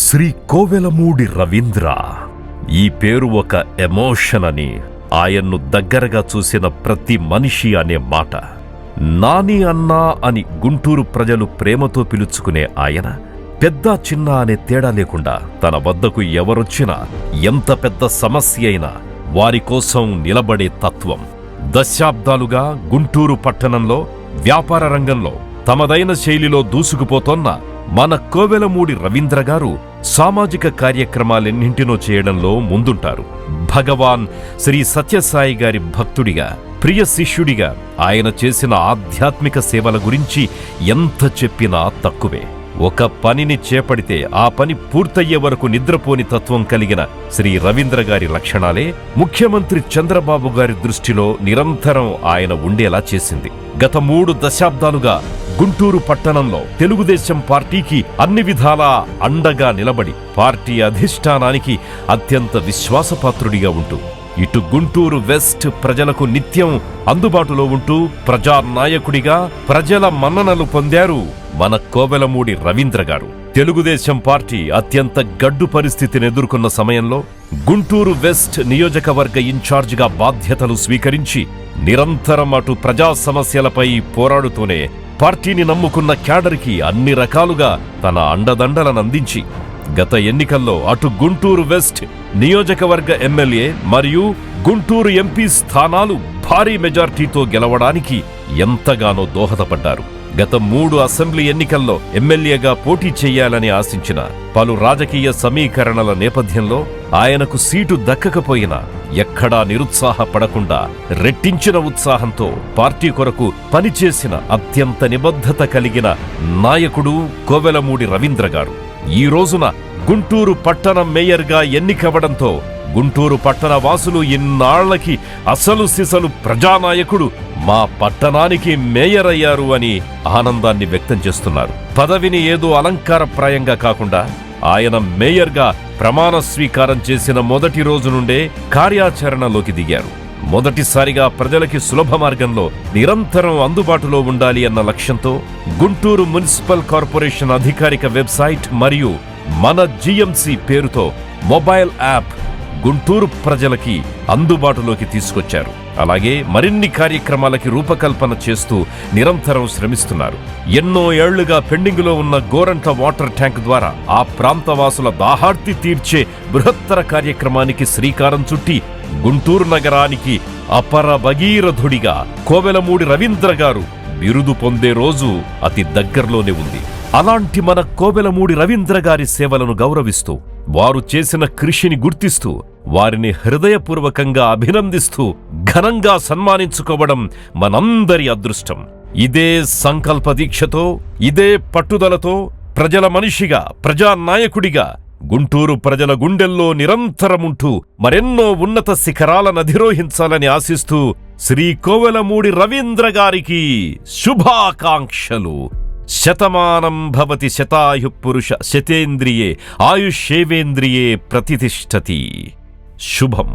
శ్రీ కోవెలమూడి రవీంద్ర. ఈ పేరు ఒక ఎమోషన్ అని ఆయన్ను దగ్గరగా చూసిన ప్రతి మనిషి అనే మాట. నాని అన్నా అని గుంటూరు ప్రజలు ప్రేమతో పిలుచుకునే ఆయన పెద్ద చిన్న అనే తేడా లేకుండా తన వద్దకు ఎవరొచ్చినా ఎంత పెద్ద సమస్య అయినా వారి కోసం నిలబడే తత్వం. దశాబ్దాలుగా గుంటూరు పట్టణంలో వ్యాపార రంగంలో తమదైన శైలిలో దూసుకుపోతోన్న మన కోవెలమూడి రవీంద్ర గారు సామాజిక కార్యక్రమాలెన్నింటినో చేయడంలో ముందుంటారు. భగవాన్ శ్రీ సత్యసాయి గారి భక్తుడిగా, ప్రియ శిష్యుడిగా ఆయన చేసిన ఆధ్యాత్మిక సేవల గురించి ఎంత చెప్పినా తక్కువే. ఒక పనిని చేపడితే ఆ పని పూర్తయ్యే వరకు నిద్రపోని తత్వం కలిగిన శ్రీ రవీంద్ర గారి లక్షణాలే ముఖ్యమంత్రి చంద్రబాబు గారి దృష్టిలో నిరంతరం ఆయన ఉండేలా చేసింది. గత 3 దశాబ్దాలుగా గుంటూరు పట్టణంలో తెలుగుదేశం పార్టీకి అన్ని విధాలా అండగా నిలబడి పార్టీ అధిష్టానానికి అత్యంత విశ్వాసపాత్రుడిగా ఉంటూ ఇటు గుంటూరు వెస్ట్ ప్రజలకు నిత్యం అందుబాటులో ఉంటూ ప్రజానాయకుడిగా ప్రజల మన్ననలు పొందారు మన కోవెలమూడి రవీంద్ర గారు. తెలుగుదేశం పార్టీ అత్యంత గడ్డు పరిస్థితిని ఎదుర్కొన్న సమయంలో గుంటూరు వెస్ట్ నియోజకవర్గ ఇన్ఛార్జిగా బాధ్యతలు స్వీకరించి నిరంతరం అటు ప్రజా సమస్యలపై పోరాడుతూనే పార్టీని నమ్ముకున్న క్యాడర్కి అన్ని రకాలుగా తన అండదండలనందించి గత ఎన్నికల్లో అటు గుంటూరు వెస్ట్ నియోజకవర్గ ఎమ్మెల్యే మరియు గుంటూరు ఎంపీ స్థానాలు భారీ మెజార్టీతో గెలవడానికి ఎంతగానో దోహదపడ్డారు. గత 3 అసెంబ్లీ ఎన్నికల్లో ఎమ్మెల్యేగా పోటీ చేయాలని ఆశించిన పలు రాజకీయ సమీకరణల నేపథ్యంలో ఆయనకు సీటు దక్కకపోయినా ఎక్కడా నిరుత్సాహపడకుండా రెట్టించిన ఉత్సాహంతో పార్టీ కొరకు పనిచేసిన అత్యంత నిబద్ధత కలిగిన నాయకుడు కోవెలమూడి రవీంద్ర గారు ఈ రోజున గుంటూరు పట్టణ మేయర్గా ఎన్నికవడంతో గుంటూరు పట్టణ వాసులు ఇన్నాళ్లకి అసలు సిసలు ప్రజానాయకుడు మా పట్టణానికి మేయర్ అయ్యారు అని ఆనందాన్ని వ్యక్తం చేస్తున్నారు. పదవిని ఏదో అలంకారప్రాయంగా కాకుండా ఆయన మేయర్గా ప్రమాణ స్వీకారం చేసిన మొదటి రోజు నుండే కార్యాచరణలోకి దిగారు. మొదటిసారిగా ప్రజలకి సులభ మార్గంలో నిరంతరం అందుబాటులో ఉండాలి అన్న లక్ష్యంతో గుంటూరు మున్సిపల్ కార్పొరేషన్ అధికారిక వెబ్సైట్ మరియు మన జీఎంసీ పేరుతో మొబైల్ యాప్ గుంటూరు ప్రజలకి అందుబాటులోకి తీసుకొచ్చారు. అలాగే మరిన్ని కార్యక్రమాలకి రూపకల్పన చేస్తూ నిరంతరం శ్రమిస్తున్నారు. ఎన్నో ఏళ్లుగా పెండింగులో ఉన్న గోరంట వాటర్ ట్యాంక్ ద్వారా ఆ ప్రాంతవాసుల దాహార్తి తీర్చే బృహత్తర కార్యక్రమానికి శ్రీకారం చుట్టి గుంటూరు నగరానికి అపర భగీరథుడిగా కోవెలమూడి రవీంద్ర గారు బిరుదు పొందే రోజు అతి దగ్గరలోనే ఉంది. అలాంటి మన కోవెలమూడి రవీంద్ర గారి సేవలను గౌరవిస్తూ వారు చేసిన కృషిని గుర్తిస్తూ వారిని హృదయపూర్వకంగా అభినందిస్తూ ఘనంగా సన్మానించుకోవడం మనందరి అదృష్టం. ఇదే సంకల్ప దీక్షతో, ఇదే పట్టుదలతో ప్రజల మనిషిగా, ప్రజానాయకుడిగా గుంటూరు ప్రజల గుండెల్లో నిరంతరముంటూ మరెన్నో ఉన్నత శిఖరాలను అధిరోహించాలని ఆశిస్తూ శ్రీ కోవెలమూడి రవీంద్ర గారికి శుభాకాంక్షలు. శతమానం భవతి శతాయు పురుష శతేంద్రియే ఆయుష్యేవేంద్రియే ప్రతితిష్టతి. శుభం.